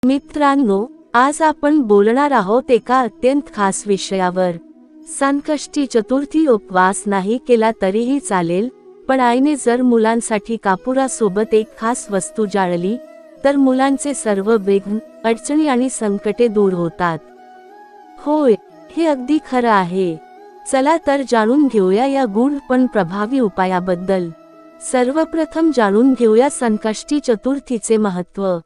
मित्रांनो, आज आपण बोलणार आहोत एका अत्यंत खास विषयावर। संकष्टी चतुर्थी उपवास नाही केला तरीही चालेल, पण आईने जर मुलांसाठी कापुरासोबत एक खास वस्तू जाळली तर मुलांचे सर्व विघ्न, अडचणी आणि संकटे दूर होतात। होय, हे अगदी खरं आहे। चला तर जाणून घेऊया या गूढ पण प्रभावी उपायाबद्दल। सर्वप्रथम जाणून घेऊया संकष्टी चतुर्थीचे महत्त्व।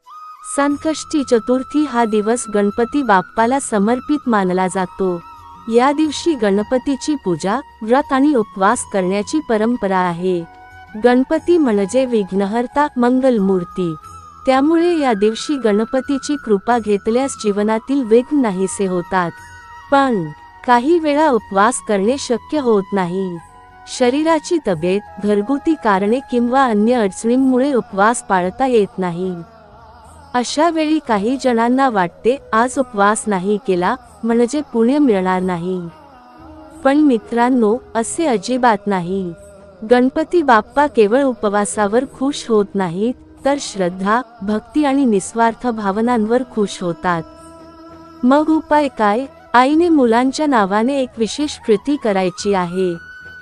संकष्टी चतुर्थी हा दिवस गणपती बाप्पाला समर्पित मानला जातो। या दिवशी गणपतीची पूजा, व्रत आणि उपवास करण्याची परंपरा आहे। गणपती म्हणजे विघ्नहर्ता, मंगलमूर्ती। त्यामुळे या दिवशी गणपतीची कृपा घेतल्यास जीवनातील विघ्न नाहीसे होतात। पण काही वेळा उपवास करणे शक्य होत नाही। शरीराची तब्येत, घरगुती कारणे किंवा अन्य अडचणींमुळे उपवास पाळता येत नाही। अशा वेळी काही जणांना वाटते आज उपवास नाही केला म्हणजे पुण्य मिळणार नाही। पण मित्रांनो, असे अजिबात नाही। गणपती बाप्पा केवळ उपवासावर खुश होत नाहीत, तर श्रद्धा, भक्ती आणि निस्वार्थ भावनांवर खुश होतात। मग उपाय काय? आईने मुलांच्या नावाने एक विशेष कृती करायची आहे।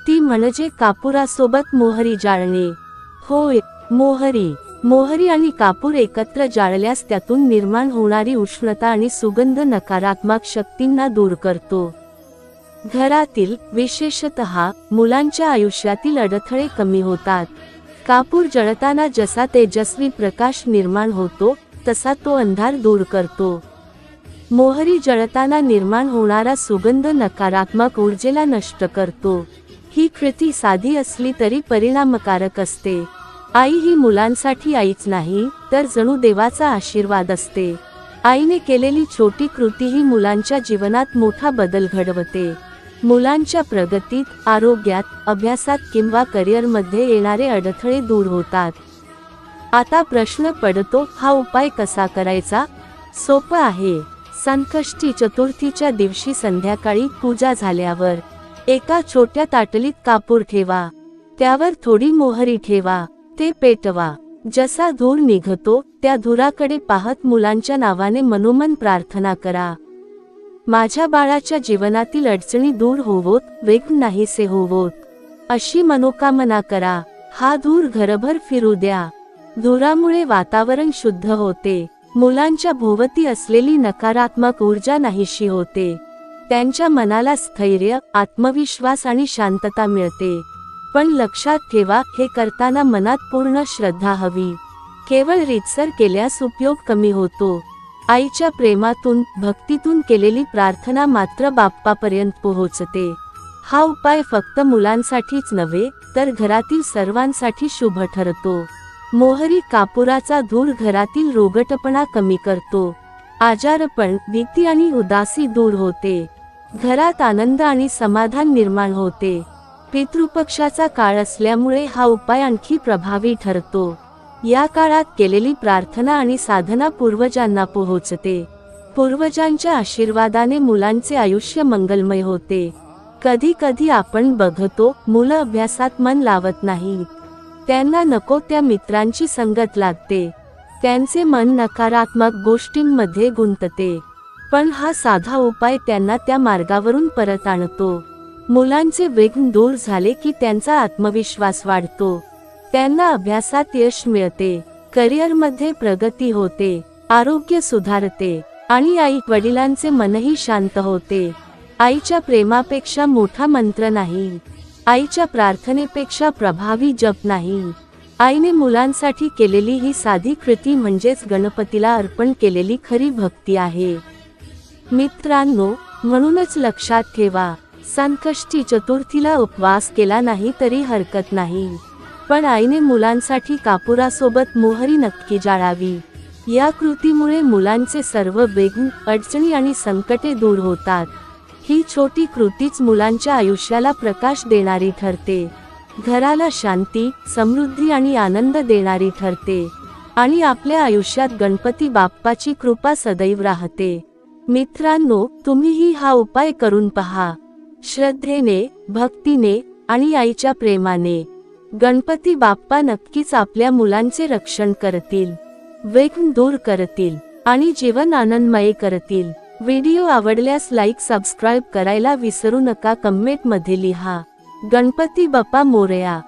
ती म्हणजे कापुरासोबत मोहरी जाळणे। होय, मोहरी आणि कापूर एकत्र जाळल्यास त्यातून निर्माण होणारी उष्णता आणि सुगंध नकारात्मक शक्तींना दूर करतो। घरातील, विशेषतः मुलांच्या आयुष्यातील अडथळे कमी होतात। कापूर जळताना जसा तेजस्वी प्रकाश निर्माण होतो, तसा तो अंधार दूर करतो। मोहरी जळताना निर्माण होणारा सुगंध नकारात्मक ऊर्जेला नष्ट करतो। ही कृती साधी असली तरी परिणामकारक असते। आई ही मुलांसाठी आईच नाही, तर जणू देवाचा आशीर्वाद असते। आईने केलेली छोटी कृती ही मुलांच्या जीवनात मोठा बदल घडवते। मुलांच्या प्रगतीत, आरोग्यात, अभ्यासात किंवा करिअरमध्ये येणारे अडथळे दूर होतात। आता प्रश्न पडतो, हा उपाय कसा करायचा? सोपं आहे। संकष्टी चतुर्थीच्या दिवशी संध्याकाळी पूजा झाल्यावर एका छोट्या ताटलीत कापूर ठेवा। त्यावर थोडी मोहरी ठेवा। ते पेटवा। जसा धूर निघतो, त्या धुराकडे पाहत मुलांच्या नावाने मनोमन प्रार्थना करा। माझ्या बाळाच्या जीवनातील अडचणी दूर होवोत, विघ्न नाहीसे होवोत, अशी मनोकामना करा। हा धूर घरभर फिरू द्या। धुरामुळे वातावरण शुद्ध होते। मुलांच्या भोवती असलेली नकारात्मक ऊर्जा नाहीशी होते। त्यांच्या मनाला स्थैर्य, आत्मविश्वास आणि शांतता मिळते। पण लक्षात ठेवा, हे करताना मनात पूर्ण श्रद्धा हवी। केवळ रीतसर केल्यास उपयोग कमी होतो। आईच्या प्रेमातून, भक्तीतून केलेली प्रार्थना मात्र बाप्पापर्यंत पोहोचते। हा उपाय फक्त मुलांसाठीच नव्हे, तर घरातील सर्वांसाठी शुभ ठरतो। मोहरी कापुराचा धूर घरातील रोगटपणा कमी करतो। आजारपण, भीती आणि उदासी दूर होते। घरात आनंद आणि समाधान निर्माण होते। पितृपक्षाचा काळ असल्यामुळे हा उपाय आणखी प्रभावी ठरतो। या काळात केलेली प्रार्थना आणि साधना पूर्वजांना पोहोचते। पूर्वजांच्या आशीर्वादाने मुलांचे आयुष्य मंगलमय होते। कधी कधी आपण बघतो, मुलं अभ्यासात मन लावत नाहीत। त्यांना नको त्या मित्रांची संगत लागते। त्यांचे मन नकारात्मक गोष्टींमध्ये गुंतते। पण हा साधा उपाय त्यांना त्या मार्गावरून परत आणतो। मुलांचे विघ्न दूर झाले की त्यांचा आत्मविश्वास वाढतो। त्यांना अभ्यासात यश मिळते, करिअरमध्ये प्रगती होते, आरोग्य सुधारते आणि आई वडिलांचे मनही शांत होते। आईच्या प्रेमापेक्षा मोठा मंत्र नाही। आईच्या प्रार्थनेपेक्षा प्रभावी जप नाही। आईने मुलांसाठी केलेली ही साधी कृती म्हणजेच गणपतीला अर्पण केलेली खरी भक्ती आहे। मित्रांनो, म्हणूनच लक्षात ठेवा, संकष्टी चतुर्थीला उपवास केला नाही तरी हरकत नाही, पण आईने मुलांसाठी कापुरासोबत मोहरी नक्की जाळावी। या कृतीमुळे मुलांचे सर्व विघ्न, अडचणी आणि संकटे दूर होतात। ही छोटी कृतीच मुलांच्या आयुष्याला प्रकाश देणारी ठरते, घराला शांती, समृद्धी आणि आनंद देणारी ठरते आणि आपल्या आयुष्यात गणपती बाप्पाची कृपा सदैव राहते। मित्रांनो, तुम्हीही हा उपाय करून पहा। श्रद्धेने, भक्तीने आणि आईच्या प्रेमाने गणपती बाप्पा नक्कीच आपल्या मुलांचे रक्षण करतील, विघ्न दूर करतील आणि जीवन आनंदमय करतील। व्हिडिओ आवडल्यास लाईक सबस्क्राईब करायला विसरू नका। कमेंट मध्ये लिहा गणपती बाप्पा मोरया।